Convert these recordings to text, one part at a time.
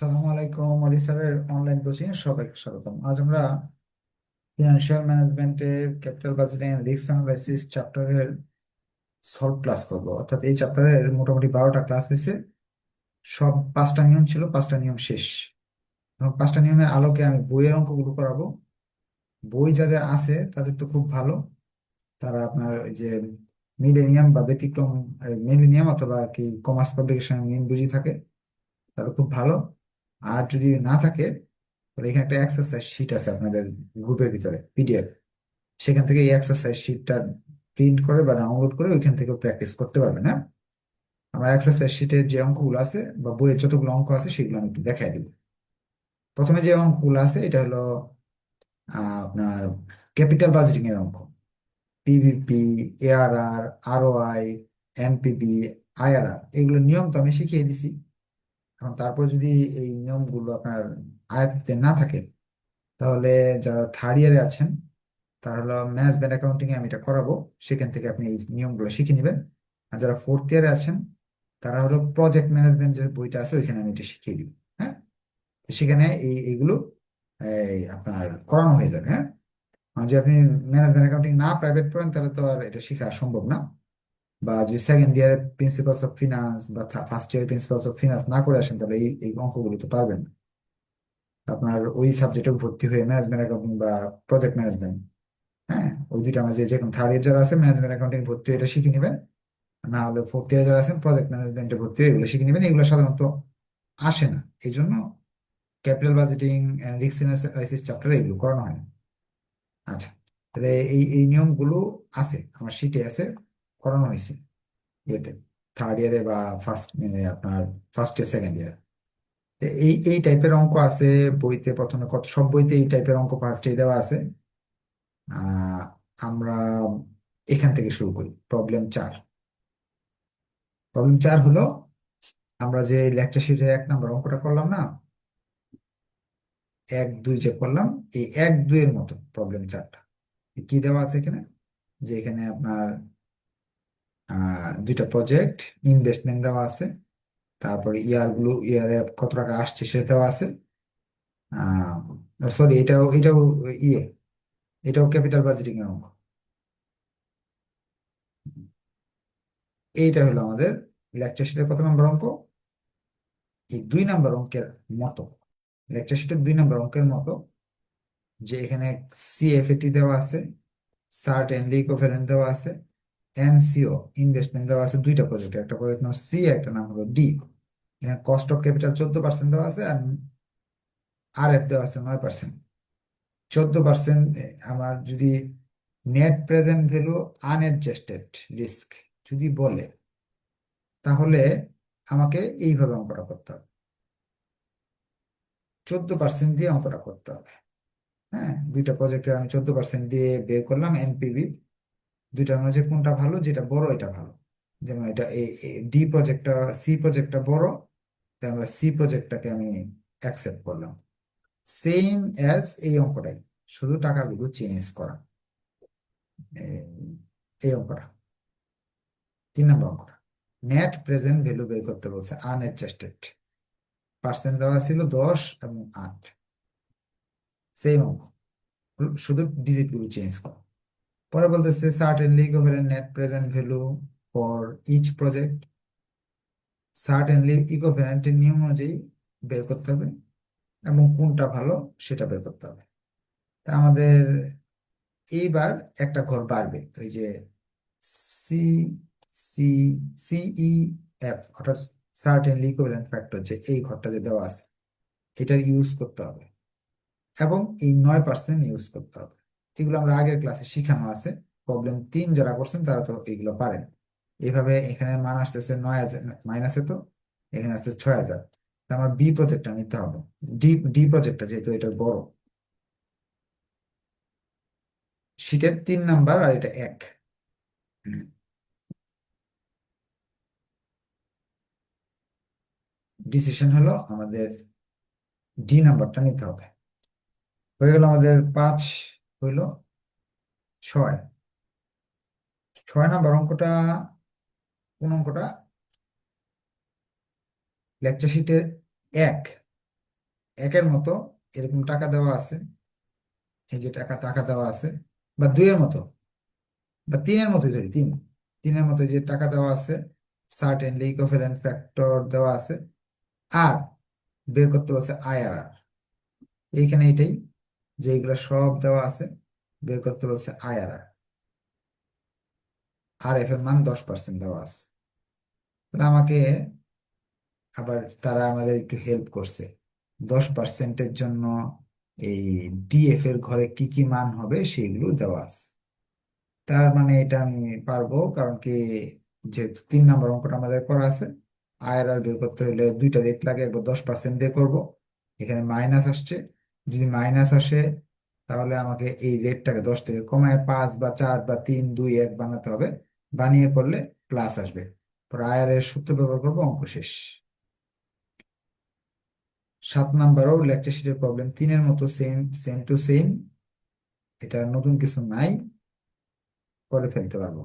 আসসালামু আলাইকুম। অলি স্যারের অনলাইন কোচিং এ সবাইকে স্বাগতম। আজ আমরা ফিনান্সিয়াল ম্যানেজমেন্টের capital budgeting and risk analysis চ্যাপ্টারের সলভ ক্লাস করব। অর্থাৎ এই চ্যাপ্টারের মোটামুটি 12টা ক্লাস হয়েছে। সব 5টা নিয়ম ছিল, 5টা নিয়ম শেষ। এবং 5টা নিয়মের আলোকে আমি বইয়ের অঙ্কগুলো করাবো। বই যাদের আছে তাদের তো খুব ভালো। তারা আপনার ওই যে মিলেনিয়াম বা ব্যতিক্রম, মিলেনিয়াম অথবা আর কি কমার্স পাবলিকেশন মেন বুঝি থাকে, তাহলে খুব ভালো। আর যদি না থাকে তাহলে এখানে একটা এক্সারসাইজ শিট আছে আপনাদের গ্রুপের ভিতরে, পিডিএফ। সেখান থেকে এই এক্সারসাইজ শিটটা প্রিন্ট করে বা ডাউনলোড করে ওইখান থেকে প্র্যাকটিস করতে পারবেন। হ্যাঁ, আমার এক্সারসাইজ শিটের যে অঙ্কগুলো আছে বা বইয়ের যতগুলো অঙ্ক আছে সেগুলো আমি একটু দেখাই দিব। প্রথমে যে অঙ্কগুলো আছে এটা হলো আপনার ক্যাপিটাল বাজেটিং এর অঙ্ক। PVP, ARR, ROI, NPV, IRR, এগুলো নিয়ম তো আমি শিখিয়ে দিছি। এখন তারপর যদি এই নিয়মগুলো আপনার আয়ত্তে না থাকে তাহলে যারা থার্ড ইয়ারে আছেন তার হলো ম্যানেজমেন্ট অ্যাকাউন্টিং এ আমি এটা করাবো, সেখান থেকে আপনি এই নিয়মগুলো শিখে নেবেন। আর যারা ফোর্থ ইয়ারে আছেন তারা হলো প্রজেক্ট ম্যানেজমেন্ট যে বইটা আছে ওইখানে আমি এটা শিখিয়ে দিব। হ্যাঁ, তো সেখানে এইগুলো আপনার করানো হয়ে যাবে। হ্যাঁ, আর যে আপনি ম্যানেজমেন্ট অ্যাকাউন্টিং না প্রাইভেট পড়েন তাহলে তো আর এটা শেখা সম্ভব না। বা যদি সেকেন্ড ইয়ারে প্রিন্সিপালস অফ ফিনান্স বা first year principles of finance না করে আসেন তাহলে এই অঙ্কগুলো তো পারবেন না। আপনার ওই সাবজেক্টে ভর্তি হয়ে ম্যানেজমেন্ট অ্যাকাউন্টিং বা প্রজেক্ট ম্যানেজমেন্ট, হ্যাঁ, ওই দুইটা মাঝে যে কোনো থার্ড ইয়ার যারা আছে ম্যানেজমেন্ট অ্যাকাউন্টিং ভর্তি হয়ে এটা শিখে নেবেন। না হলে ফোর্থ ইয়ার যারা আছেন প্রজেক্ট ম্যানেজমেন্টে ভর্তি হয়ে এগুলো শিখে নেবেন। এগুলো সাধারণত আসে না, এই জন্য capital budgeting and risk analysis চ্যাপ্টারে এগুলো করানো হয় না। আচ্ছা, তাহলে এই এই নিয়মগুলো আছে আমার শিটে আছে, করানো হয়েছে ইয়েতে থার্ড ইয়ারে বা ফার্স্ট, আপনার ফার্স্ট ইয়ার সেকেন্ড ইয়ার। এই এই টাইপের অঙ্ক আছে বইতে। প্রথমে কত সব বইতে এই টাইপের অঙ্ক ফার্স্টে দেওয়া আছে। আহ আমরা এখান থেকে শুরু করি। প্রবলেম 4। প্রবলেম 4 হলো আমরা যে লেকচার শিটের 1 নম্বর অঙ্কটা করলাম না, 1 2 যে করলাম, এই 1 2 এর মতো প্রবলেম 4টা। কি দেওয়া আছে এখানে, যে এখানে আপনার দুইটা প্রজেক্ট ইনভেস্টমেন্ট দেওয়া আছে, তারপরে ইয়ারে কত টাকা আসছে সেটা দেওয়া আছে। সরি, এটাও ইয়ে এটাও ক্যাপিটাল বাজেটিং এর অঙ্ক। এইটা হলো আমাদের লেকচার শিটের কত নম্বর অঙ্ক, এই 2 নম্বর অঙ্কের মতো। লেকচার শিটের 2 নম্বর অঙ্কের মতো, যে এখানে সিএফএটি দেওয়া আছে, সার্টেনলি ইকুইভ্যালেন্ট দেওয়া আছে, এনসিও ইনভেস্টমেন্ট দেওয়া আছে। দুইটা প্রজেক্ট, একটা প্রজেক্ট নাম সি, একটা নাম হলো ডি। এখানে কস্ট অফ ক্যাপিটাল 14% দেওয়া আছে, আর আরএফ দেওয়া আছে 9%। 14% আমার যদি নেট প্রেজেন্ট ভ্যালু আনএডজাস্টেড রিস্ক যদি বলে, তাহলে আমাকে এইভাবে অঙ্কটা করতে হবে। 14% দিয়ে অঙ্কটা করতে হবে। হ্যাঁ, দুইটা প্রজেক্টের আমি 14% দিয়ে বের করলাম এনপিভি। দুইটার মাঝে কোনটা ভালো, যেটা বড় এটা ভালো। যেমন এটা ডি প্রজেক্টটা, সি প্রজেক্টটা বড়, তাই আমরা সি প্রজেক্টটাকে আমি অ্যাকসেপ্ট করলাম। সেম অ্যাজ এই অঙ্কটাই, শুধু টাকাগুলো চেঞ্জ করা। এই এই অঙ্কটা 3 নম্বর অঙ্কটা নেট প্রেজেন্ট ভ্যালু বের করতে বলছে আনএডজাস্টেড। পার্সেন্ট দেওয়া ছিল 10 এবং 8। সেম অঙ্ক, শুধু ডিজিট গুলো চেঞ্জ করা। পরে বলতেছে certainly equivalent net present value for each project. সার্টেনলি ইকুইভ্যালেন্টের নিয়ম অনুযায়ী বের করতে হবে, এবং কোনটা ভালো সেটা বের করতে হবে। তা আমাদের এইবার একটা ঘর বাড়বে, তো এই যে সি সি সিই এফ, অর্থাৎ সার্টেনলি ইকুইভ্যালেন্ট ফ্যাক্টর, যে এই ঘরটা যে দেওয়া আছে এটার ইউজ করতে হবে, এবং এই 9% ইউজ করতে হবে। এগুলো আমরা আগের ক্লাসে শিখানো আছে। প্রবলেম 3 যারা করছেন তারা তো এগুলো পারেন। এইভাবে এখানে মান আসতেছে 9,000 মাইনাসে, তো এখানে আসতেছে 6,000। তা আমার বি প্রজেক্টটা নিতে হবে। ডি ডি প্রজেক্টটা যেহেতু এটা বড়, শীটের 3 নাম্বার আর এটা 1। ডিসিশন হলো আমাদের ডি নাম্বারটা নিতে হবে। হয়ে গেল আমাদের 5, হইল 6। 6 নাম্বার অঙ্কটা কোন অঙ্কটা, লেকচার শিটের 1। একের মতো এরকম টাকা দেওয়া আছে, এই যে টাকা টাকা দেওয়া আছে, বা দুইয়ের মতো বা তিনের মতো, ধরি তিন, তিনের মতো যে টাকা দেওয়া আছে, সার্টেনলি ইকুইভ্যালেন্ট ফ্যাক্টর দেওয়া আছে, আর বের করতে বলছে আইআরআর। এইখানে এটাই, যে এগুলো সব দেওয়া আছে, বের করতে বলছে আইআরআর। আর এফ এর মান 10% দেওয়া আছে। তাহলে আমাকে আবার তারা আমাদের একটু হেল্প করছে। 10%-এর জন্য এই ডিএফ এর ঘরে কি কি মান হবে সেগুলো দেওয়া আছে। তার মানে এটা আমি পারবো, কারণ কি, যেহেতু 3 নাম্বার অঙ্কটা আমাদের করা আছে, আইআরআর বের করতে হলে দুইটা রেট লাগে, একবার 10% দিয়ে করব। এখানে মাইনাস আসছে, যদি মাইনাস আসে তাহলে আমাকে এই রেটটাকে 10 থেকে কমায় 5 বা 4 বা 3 2 1 বানাতে হবে। বানিয়ে করলে প্লাস আসবে। পর আইআর এর সূত্র ব্যবহার করবো, অঙ্ক শেষ। 7 নাম্বারও লেকচার শিটের প্রবলেম, তিনের মতো সেম, সেম টু সেম, এটা নতুন কিছু নাই, করে ফেলতে পারবো।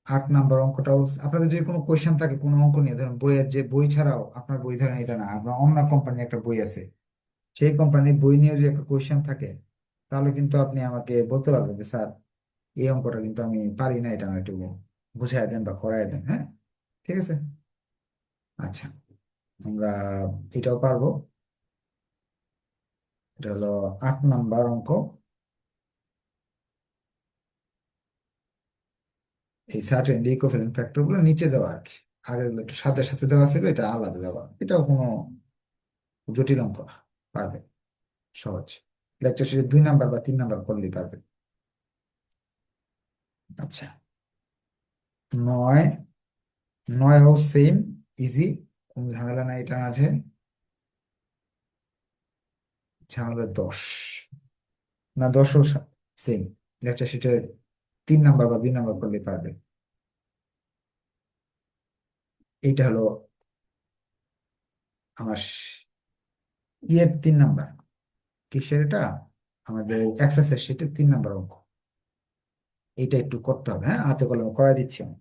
8 নাম্বার অঙ্কটাও, আপনাদের যদি কোনো কোয়েশ্চেন থাকে কোনো অঙ্ক নিয়ে, ধরুন বইয়ের, যে বই ছাড়াও আপনার বই, ধরেন এটা না, আপনার অন্য কোম্পানির একটা বই আছে, সেই কোম্পানির বই নিয়ে যদি একটা কোয়েশ্চেন থাকে, তাহলে কিন্তু আপনি আমাকে বলতে পারবেন যে স্যার, এই অঙ্কটা কিন্তু আমি পারি না, এটা আমার একটু বুঝাই দেন বা করাই দেন। হ্যাঁ, ঠিক আছে। আচ্ছা, আমরা এটাও পারবো। এটা হলো 8 নাম্বার অঙ্ক। এই সার্টেন ইকুইভ্যালেন্ট ফ্যাক্টর গুলো নিচে দেওয়া আর কি, আর এগুলো একটু সাথে সাথে দেওয়া ছিল, এটা আলাদা দেওয়া, এটাও কোনো জটিল অঙ্ক না, পারবে, সহজ। লেকচার শেষে 2 নাম্বার বা 3 নাম্বার করলেই পারবে। আচ্ছা, 9, 9ও সেম, ইজি, কোনো ঝামেলা নাই এটা মাঝে। ঝামেলা 10, না 10ও সেম, লেকচার শিটে 3 নাম্বার বা 2 নাম্বার করলেই পারবে। এইটা হলো আমার ইয়ের 3 নাম্বার, কিসের এটা, আমাদের এক্সারসাইজ শিটের 3 নাম্বার অঙ্ক। এইটা একটু করতে হবে, হ্যাঁ, হাতে কলমে করাই দিচ্ছি আমি।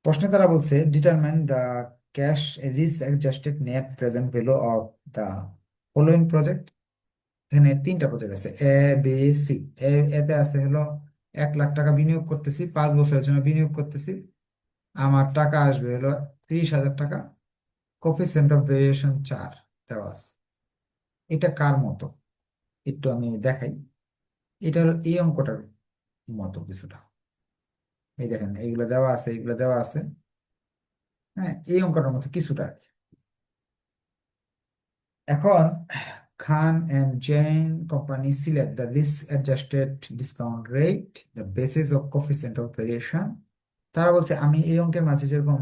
প্রশ্নে তারা বলছে determine the cash risk adjusted net present value of the following project. এখানে 3টা প্রজেক্ট আছে, এ বি সি। এতে আছে হলো 1 লাখ টাকা বিনিয়োগ করতেছি, 5 বছরের জন্য বিনিয়োগ করতেছি, আমার টাকা আসবে হলো 30,000 টাকা। কোফিসিয়েন্ট অফ ভেরিয়েশন 4 দেওয়া আছে। এটা কার মতো একটু আমি দেখাই। এটা হলো এই অঙ্কটার মতো কিছুটা। এই দেখেন, এইগুলো দেওয়া আছে, এইগুলো দেওয়া আছে, হ্যাঁ, এই অঙ্কটার মতো কিছুটা আর কি। এখন Khan and Jain company select the risk adjusted discount rate the basis of coefficient of variation. তারা বলছে আমি এই অঙ্কের মাঝে যেরকম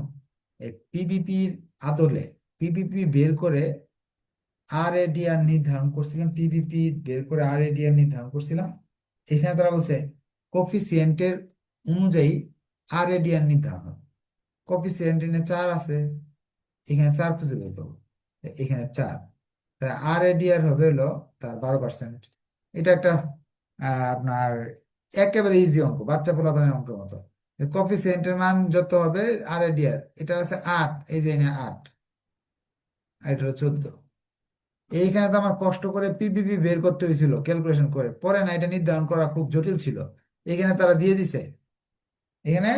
পিবিপির আদলে পিবিপি বের করে আর এডিআর নির্ধারণ করছিলাম, পিবিপি বের করে আর এডিআর নির্ধারণ করছিলাম, এখানে তারা বলছে কোফিসিয়েন্টের অনুযায়ী আর এডিআর নির্ধারণ হবে। কোফিসিয়েন্ট এখানে 4 আছে, এখানে 4 খুঁজে বের করবো, এখানে 4, আর এডিআর হবে হলো তার 12%। এটা একটা আপনার একেবারে ইজি অঙ্ক, বাচ্চা পোলাপানের অঙ্কের মতো। কোফিসিয়েন্টের মান যত হবে আর এডিআর, এটা আছে 8, এই যে এনে 8, আর এটা হলো 14। এইখানে তো আমার কষ্ট করে পিপিপি বের করতে হয়েছিল ক্যালকুলেশন করে, পরে না এটা নির্ধারণ করা খুব জটিল ছিল। এখানে তারা দিয়ে দিছে, এখানে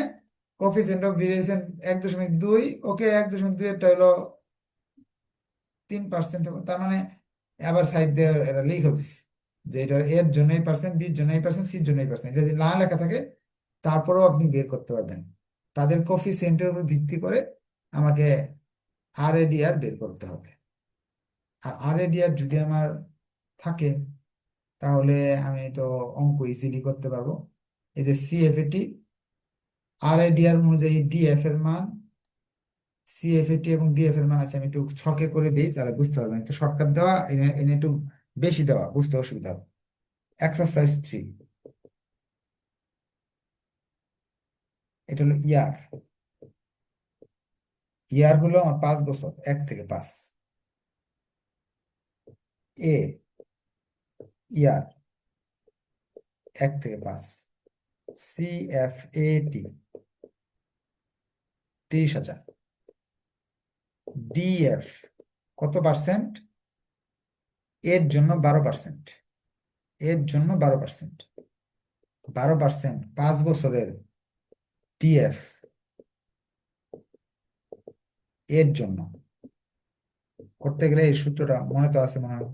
কোফিসিয়েন্ট অফ ভেরিয়েশন 1.2, ওকে 1.2 এটা হলো 3% হবে, তার মানে আবার সাইড দিয়ে এটা লিখে দিচ্ছে যে এটা এর জন্য এই পার্সেন্ট, বির জন্য এই পার্সেন্ট, সির জন্য এই পার্সেন্ট, যদি না লেখা থাকে তারপরেও আপনি বের করতে পারবেন। তাদের কোফিসিয়েন্টের উপর ভিত্তি করে আমাকে আর এডিআর বের করতে হবে। আর আর এডিআর যদি আমার থাকে, তাহলে আমি তো অঙ্ক ইজিলি করতে পারবো। এই যে সিএফএটি, আর এডিআর অনুযায়ী ডিএফ এর মান, সিএফএটি এবং ডিএফ এর মান আছে, আমি একটু ছকে করে দিই তাহলে বুঝতে পারবেন, একটু শর্টকাট দেওয়া, এনে এনে একটু বেশি দেওয়া, বুঝতে অসুবিধা হবে। এক্সারসাইজ 3, এটা হলো ইয়ার। ইয়ার হলো আমার 5 বছর, 1 থেকে 5। এ ইয়ার 1 থেকে 5। সিএফএটি 30,000। ডিএফ কত পার্সেন্ট? এর জন্য 12%। এর জন্য 12%। 12% 5 বছরের টিএফ এর জন্য করতে গেলে এই সূত্রটা মনে তো আছে মনে হয়।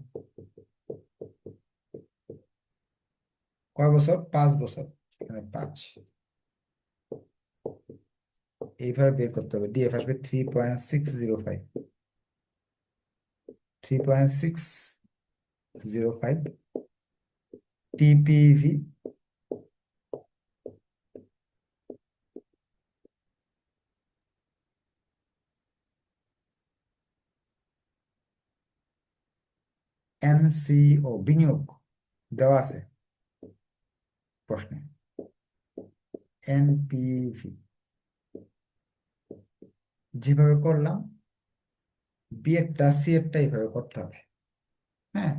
কয় বছর? 5 বছর। এখানে 5। এইভাবে বের করতে হবে। ডিএফ আসবে 3.605। 3.605 টিপিভি। এনসিও বিনিয়োগ দেওয়া আছে প্রশ্নে। এনপিভি যেভাবে করলাম, বি এরটা সি এরটা এইভাবে করতে হবে। হ্যাঁ,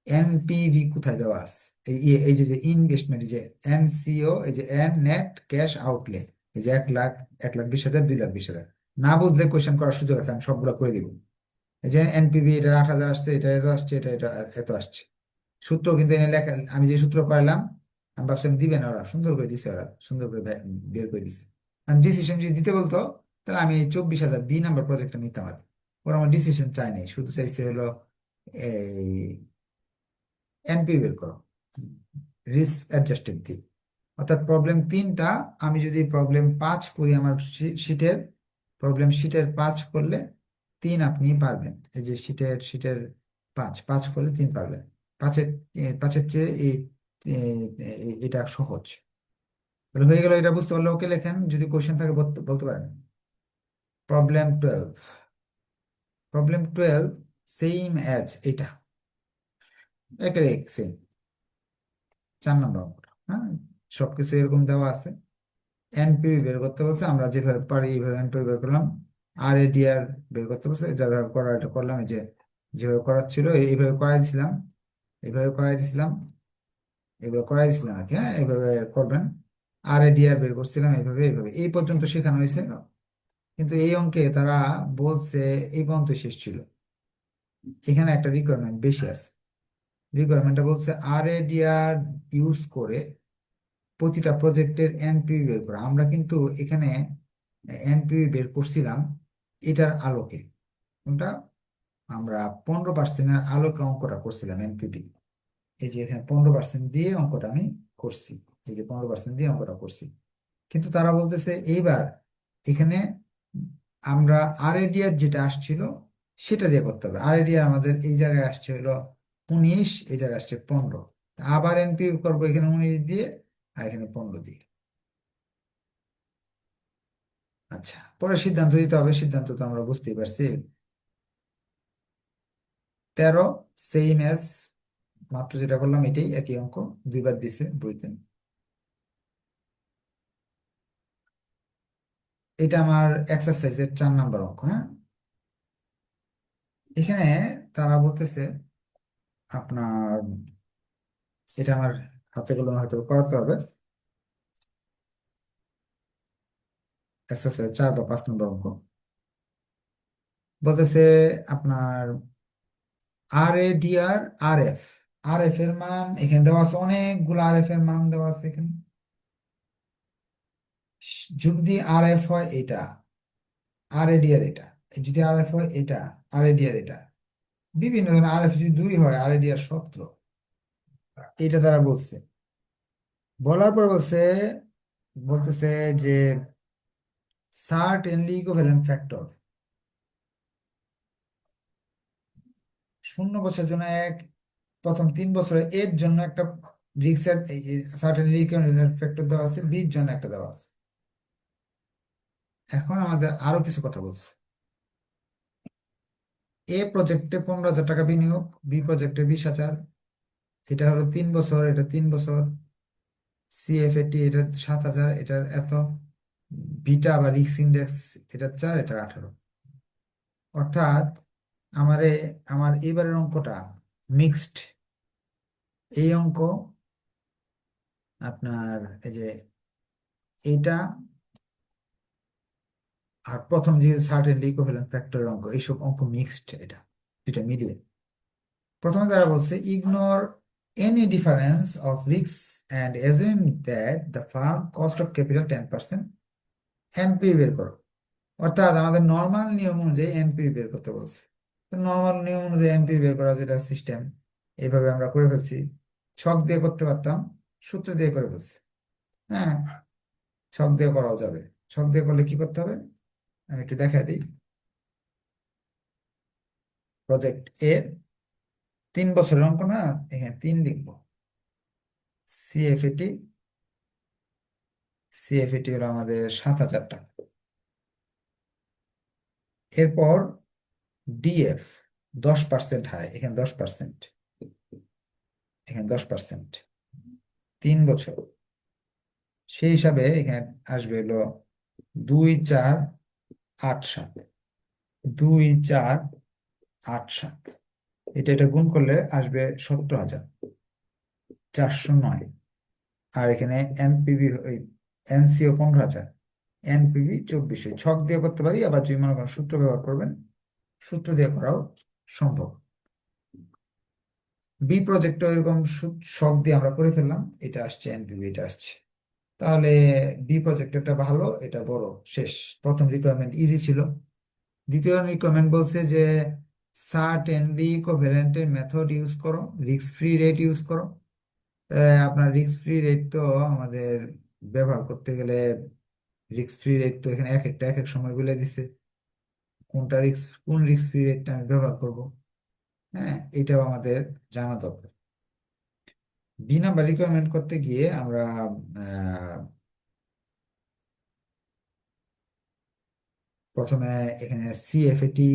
এনপিভি কোথায় দেওয়া আছে? এই যে ইনভেস্টমেন্ট, যে এনসিও, এই যে এন নেট ক্যাশ আউটলে, এই যে 1 লাখ, 1,20,000, 2,20,000। না বুঝলে কোয়েশ্চেন করার সুযোগ আছে, আমি সবগুলো করে দিব। এই যে এনপিভি, এটা 8,000 আসছে, এটা এত আসছে, এটা এটা এত আসছে। সূত্র কিন্তু এনে লেখা, আমি যে সূত্র পাইলাম, আমি ভাবছিলাম দিবে না, ওরা সুন্দর করে দিছে, ওরা সুন্দর করে বের করে দিছে। ডিসিশন যদি দিতে বলতো, তাহলে আমি এই 24,000 বি নাম্বার প্রজেক্টটা নিতাম আর কি। ওরা আমার ডিসিশন চাই নাই, শুধু চাইছে হলো এই এনপি বের করো, রিস্ক অ্যাডজাস্টেড দিই। অর্থাৎ প্রবলেম 3টা, আমি যদি প্রবলেম 5 করি আমার শিটের, প্রবলেম শিটের 5 করলে 3 আপনি পারবেন। এই যে শিটের 5 5 করলে 3 পারবেন। পাঁচের 5-এর চেয়ে এটা সহজ। তাহলে হয়ে গেল, এটা বুঝতে পারলে ওকে লেখেন, যদি কোশ্চেন থাকে বলতে বলতে পারেন। প্রবলেম 12। প্রবলেম 12 সেম অ্যাজ এটা, একের এক সেম। 4 নম্বর অঙ্কটা। হ্যাঁ, সবকিছু এরকম দেওয়া আছে। এনপিভি বের করতে বলছে, আমরা যেভাবে পারি এইভাবে এনপিভি বের করলাম। আর এডিআর বের করতে বলছে, যেভাবে করা এটা করলাম। এই যে যেভাবে করার ছিল এইভাবে করাই দিছিলাম, এইভাবে করাই দিছিলাম, এইভাবে করাই দিছিলাম আর কি। হ্যাঁ, এইভাবে করবেন। আর এডিআর বের করছিলাম, এইভাবে এইভাবে এই পর্যন্ত শেখানো হয়েছে। কিন্তু এই অঙ্কে তারা বলছে এই পর্যন্ত শেষ ছিল। এখানে একটা রিকোয়ারমেন্ট বেশি আছে। রিকোয়ারমেন্টটা বলছে আর এডিআর ইউজ করে প্রতিটা প্রজেক্টের এনপিভি বের করা। আমরা কিন্তু এখানে এনপিভি বের করছিলাম এটার আলোকে। কোনটা? আমরা 15%-এর আলোকে অঙ্কটা করছিলাম এনপিভি। এই যে এখানে 15% দিয়ে অঙ্কটা আমি করছি। এই যে 15% দিয়ে অঙ্কটা করছি। কিন্তু তারা বলতেছে এইবার এখানে আমরা আরএডিআর যেটা আসছিল সেটা দিয়ে করতে হবে। আরএডিআর আমাদের এই জায়গায় আসছে হলো 19, এই জায়গায় আসছে 15। আবার এনপিভি করবো এখানে 19 দিয়ে, আর এখানে 15 দিয়ে। আচ্ছা, পরে সিদ্ধান্ত দিতে হবে। সিদ্ধান্ত তো আমরা বুঝতেই পারছি। 13 সেম এস, মাত্র যেটা করলাম এটাই, একই অঙ্ক, দুইবার দিছে বইতে। এটা আমার এক্সারসাইজের 4 নম্বর অঙ্ক। হ্যাঁ, এখানে তারা বলতেছে আপনার, এটা আমার হাতে কলমে হয়তো করাতে হবে। এক্সারসাইজ 4 বা 5 নম্বর অঙ্ক বলতেছে আপনার R A D R F. R F এর মান এখানে দেওয়া আছে, অনেকগুলো আর এফ এর মান দেওয়া আছে এখানে। যদি আর এফ হয় এটা, আর এ ডি আর এটা, যদি আর এফ হয় এটা, আর এ ডি আর এটা, বিভিন্ন ধরনের আর এফ যদি 2 হয়, আর এ ডি আর 17। এটা তারা বলছে। বলার পর বলতেছে যে সার্টেনলি ইকুইভ্যালেন্ট ফ্যাক্টর 0 বছরের জন্য এক, প্রথম 3 বছরে এর জন্য একটা রিক্সের সার্টেনলি ইকুইভ্যালেন্ট ফ্যাক্টর দেওয়া আছে, বির জন্য একটা দেওয়া আছে। এখন আমাদের আরো কিছু কথা বলছে। এ প্রজেক্টে 15,000 টাকা বিনিয়োগ, বি প্রজেক্টে 20,000। এটা হলো 3 বছর, এটা 3 বছর। সিএফএটি এটা 7,000, এটার এত। বিটা বা রিক্স ইন্ডেক্স এটা 4, এটা 18। অর্থাৎ আমারে আমার এবারের অঙ্কটা মিক্সড। এই অঙ্ক আপনার এই যে এইটা আর প্রথম যে সার্টেনলি ইকুইভ্যালেন্ট ফ্যাক্টরের অঙ্ক, এইসব অঙ্ক মিক্সড, এটা দুইটা মিলিয়ে। প্রথমে তারা বলছে ignore any difference of risk and assume that the firm cost of capital 10%, NPV বের করো। অর্থাৎ আমাদের নর্মাল নিয়ম অনুযায়ী এনপি বের করতে বলছে। নর্মাল নিয়ম অনুযায়ী এনপি বের করা যেটা সিস্টেম, এইভাবে আমরা করে ফেলছি। ছক দিয়ে করতে পারতাম, সূত্র দিয়ে করে ফেলছি। হ্যাঁ, ছক দিয়ে করাও যাবে। ছক দিয়ে করলে কি করতে হবে আমি একটু দেখা দিই। প্রজেক্ট এর 3 বছরের অঙ্ক না, এখানে 3 লিখবো। সিএফএটি, সিএফএটি হলো আমাদের 7,000 টাকা। এরপর ডিএফ 10% হারে, এখানে 10%, এখানে 10%, 3 বছর। সেই হিসাবে এখানে আসবে হলো 2,4,8,7, 2,4,8,7। এটা এটা গুণ করলে আসবে 17,409। আর এখানে এনপিভি, ওই এনসিও 15,000, এনপিভি 2400। ছক দিয়ে করতে পারি, আবার যদি মনে করেন সূত্র ব্যবহার করবেন, সূত্র দিয়ে করাও সম্ভব। বি প্রজেক্টও এরকম ছক দিয়ে আমরা করে ফেললাম, এটা আসছে এনপিভি, এটা আসছে। তাহলে বি প্রজেক্টরটা ভালো, এটা বড়, শেষ। প্রথম রিকোয়ারমেন্ট ইজি ছিল। দ্বিতীয় রিকোয়ারমেন্ট বলছে যে সার্টেনলি কোভ্যালেন্টের মেথড ইউজ করো, রিস্ক ফ্রি রেট ইউজ করো। আপনার রিস্ক ফ্রি রেট তো আমাদের ব্যবহার করতে গেলে, রিস্ক ফ্রি রেট তো এখানে এক একটা এক এক সময় বলে দিছে, কোন রিস্ক ফ্রি রেটটা আমি ব্যবহার করব। হ্যাঁ, এটাও আমাদের জানা দরকার। বি নাম্বার রিকোয়ারমেন্ট করতে গিয়ে আমরা প্রথমে এখানে সিএফএটি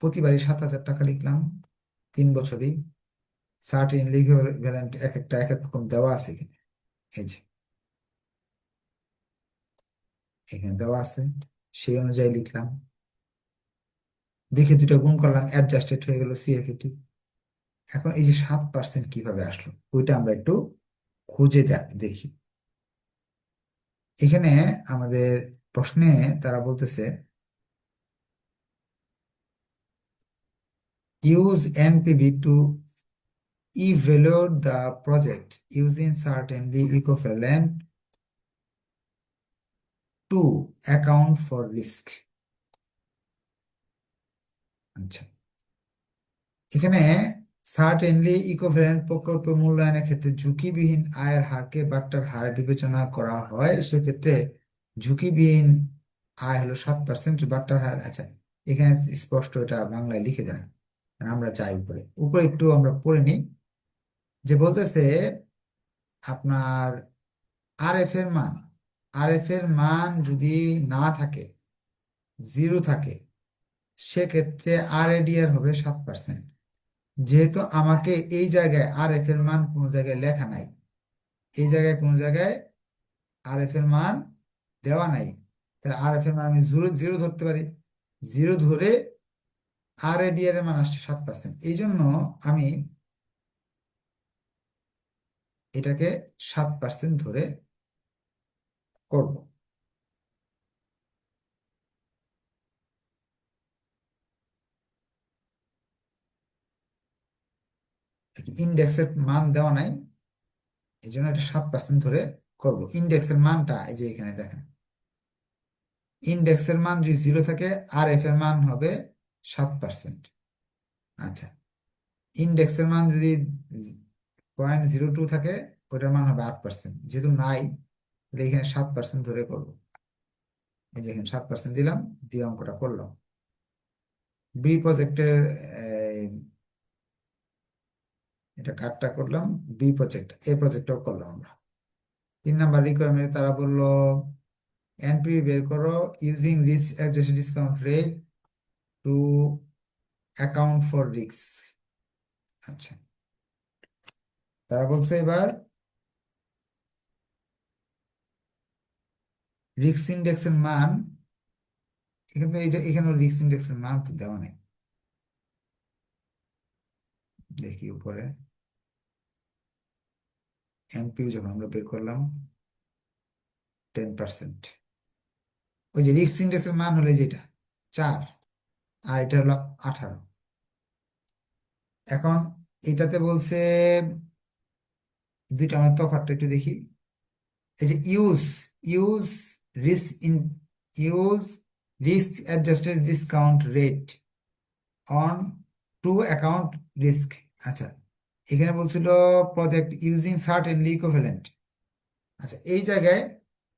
প্রতিবারই 7,000 টাকা লিখলাম, 3 বছরই। সার্টেন ইকুইভ্যালেন্ট এক একটা এক এক রকম দেওয়া আছে এখানে, এই যে এখানে দেওয়া আছে, সেই অনুযায়ী লিখলাম। দেখে দুটো গুণ করলাম, অ্যাডজাস্টেড হয়ে গেল সিএফএটি। এখন এই যে 7% কিভাবে আসলো, ওইটা আমরা একটু খুঁজে দেখি। এখানে আমাদের প্রশ্নে তারা বলতেছে use NPV to evaluate the project using certainly equivalent to account for risk। আচ্ছা, এখানে সার্টেনলি ইকুইভ্যালেন্ট প্রকল্প মূল্যায়নের ক্ষেত্রে ঝুঁকিবিহীন আয়ের হারকে বাট্টার হার বিবেচনা করা হয়। সেক্ষেত্রে ঝুঁকিবিহীন আয় হলো 7%, বাট্টার হার। আচ্ছা, এখানে স্পষ্ট এটা বাংলায় লিখে দেন, আমরা চাই উপরে উপরে একটু আমরা পড়ে নিই। যে বলতেছে আপনার আর এফ এর মান যদি না থাকে, 0 থাকে, সেক্ষেত্রে আর এডিআর হবে 7%। যেহেতু আমাকে এই জায়গায় আর এফ এর মান কোনো জায়গায় লেখা নাই, এই জায়গায় কোনো জায়গায় আর এফ এর মান দেওয়া নাই, তাহলে আর এফ এর মান আমি 0 ধরতে পারি। 0 ধরে আর এডিআর এর মান আসছে 7%, এই জন্য আমি এটাকে 7% ধরে করব। ইন্ডেক্সের মান দেওয়া নাই, এই জন্য এটা 7% ধরে করব। ইন্ডেক্সের মানটা এই যে এখানে দেখেন, ইন্ডেক্সের মান যদি 0 থাকে, আর এফ এর মান হবে 7%। আচ্ছা, ইন্ডেক্সের মান যদি 0.02 থাকে, ওটার মান হবে 8%। যেহেতু নাই, তাহলে এখানে 7% ধরে করবো। এই যে এখানে 7% দিলাম, দিয়ে অঙ্কটা করলাম। বি প্রজেক্টের এটা কাটটা করলাম। বি প্রজেক্ট, এ প্রজেক্টটাও করলাম আমরা। 3 নাম্বার রিকোয়ারমেন্ট তারা বললো এনপি বের করো using risk adjusted discount rate two account for risk. আচ্ছা, তারা বলছে এবার রিস্ক ইন্ডেক্সের মান, এখানে এই যে এখানে রিস্ক ইন্ডেক্সের মান তো দেওয়া নেই। দেখি উপরে এনপিউ যখন আমরা বের করলাম 10%, ওই যে রিস্ক ইন্ডেক্সের মান হলো যেটা 4, আর এটা হলো 18। এখন এটাতে বলছে দুইটা, আমার তফাৎটা একটু দেখি। এই যে use use risk in use risk adjusted discount rate on two account risk. আচ্ছা, এখানে বলছিল প্রজেক্ট ইউজিং সার্টেনলি ইকুইভ্যালেন্ট। আচ্ছা, এই জায়গায়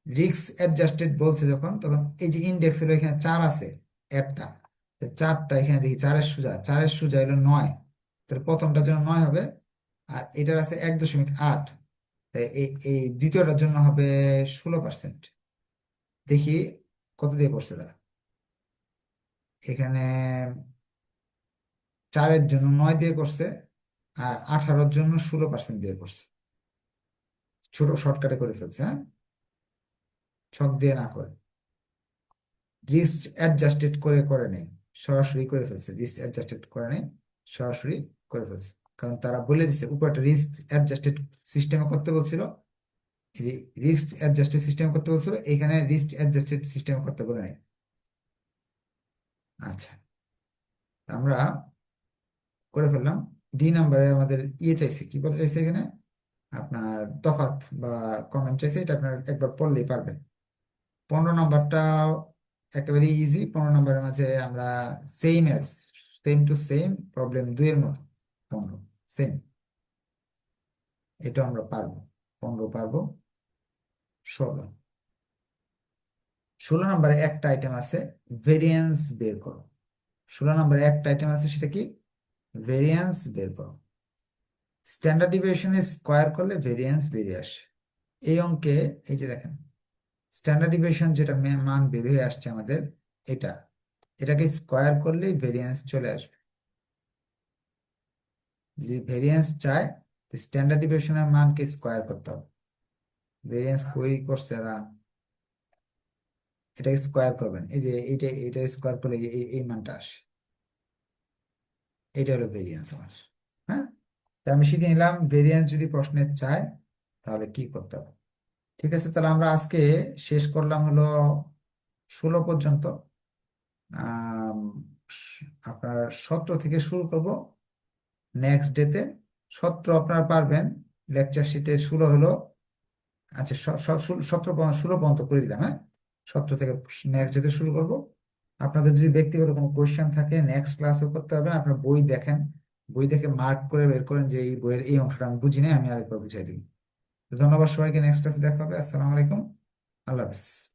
রিস্ক অ্যাডজাস্টেড বলছে যখন, তখন এই যে ইন্ডেক্স হলো এখানে 4 আছে একটা, তো 4টা এখানে দেখি 4-এর সোজা হলো 9, তাহলে প্রথমটার জন্য 9 হবে। আর এটার আছে 1.8, তাই এই এই দ্বিতীয়টার জন্য হবে 16%। দেখি কত দিয়ে করছে তারা। এখানে 4-এর জন্য 9 দিয়ে করছে, আর 18-র জন্য 16% দিয়ে করছে। ছোট শর্টকাটে করে ফেলছে, হ্যাঁ, ছক দিয়ে না করে। রিস্ক অ্যাডজাস্টেড করে করে নেই, সরাসরি করে ফেলছে। রিস্ক অ্যাডজাস্টেড করে নেই, সরাসরি করে ফেলছে। কারণ তারা বলে দিচ্ছে উপরটা রিস্ক অ্যাডজাস্টেড সিস্টেমে করতে বলছিল, এই যে রিস্ক অ্যাডজাস্টেড সিস্টেমে করতে বলছিল, এখানে রিস্ক অ্যাডজাস্টেড সিস্টেমে করতে বলে নাই। আচ্ছা, আমরা করে ফেললাম। ডি নাম্বারে আমাদের ইয়ে চাইছে, কি বলতে চাইছে এখানে, আপনার তফাৎ বা কমেন্ট চাইছে। এটা আপনার একবার পড়লেই পারবেন। 15 নম্বরটা একেবারে ইজি। 15 নম্বরের মাঝে আমরা same as, same to same, problem 2-এর মতো 15 সেম, এটা আমরা পারবো। 15 পারবো। 16, 16 নম্বরে একটা আইটেম আছে, ভেরিয়েন্স বের করো। 16 নম্বরে একটা আইটেম আছে, সেটা কি? ভেরিয়েন্স বের করো। স্ট্যান্ডার্ড ডিভিয়েশনের স্কোয়ার করলে ভেরিয়েন্স বেরিয়ে আসে এই অঙ্কে। এই যে দেখেন, স্ট্যান্ডার্ড ডিভিয়েশন যেটা মান বের হয়ে আসছে আমাদের, এটা, এটাকে স্কোয়ার করলেই ভেরিয়েন্স চলে আসবে। যদি ভেরিয়েন্স চায়, স্ট্যান্ডার্ড ডিভিয়েশনের মানকে স্কোয়ার করতে হবে। ভেরিয়েন্স কই করছে এরা, এটাকে স্কোয়ার করবেন। এই যে এটা স্কোয়ার করলে এই মানটা আসে, এটা হলো ভেরিয়েন্স আমার। হ্যাঁ, তা আমি শিখে নিলাম ভেরিয়েন্স যদি প্রশ্নে চায় তাহলে কি করতে হবে। ঠিক আছে, তাহলে আমরা আজকে শেষ করলাম হলো 16 পর্যন্ত। আম, আপনার 17 থেকে শুরু করব নেক্সট ডেতে। 17 আপনারা পারবেন, লেকচার শিটে 16 হলো। আচ্ছা, 16 পর্যন্ত করে দিলাম, হ্যাঁ। 17 থেকে নেক্সট ডেতে শুরু করব। আপনাদের যদি ব্যক্তিগত কোনো কোয়েশ্চেন থাকে নেক্সট ক্লাসও করতে হবে। আপনার বই দেখেন, বই দেখে মার্ক করে বের করেন যে এই বইয়ের এই অংশটা আমি বুঝি নাই, আমি আরেকবার বুঝাই দিই। ধন্যবাদ সবাইকে, নেক্সট ক্লাসে দেখা হবে। আসসালামু আলাইকুম, আল্লাহ হাফিজ।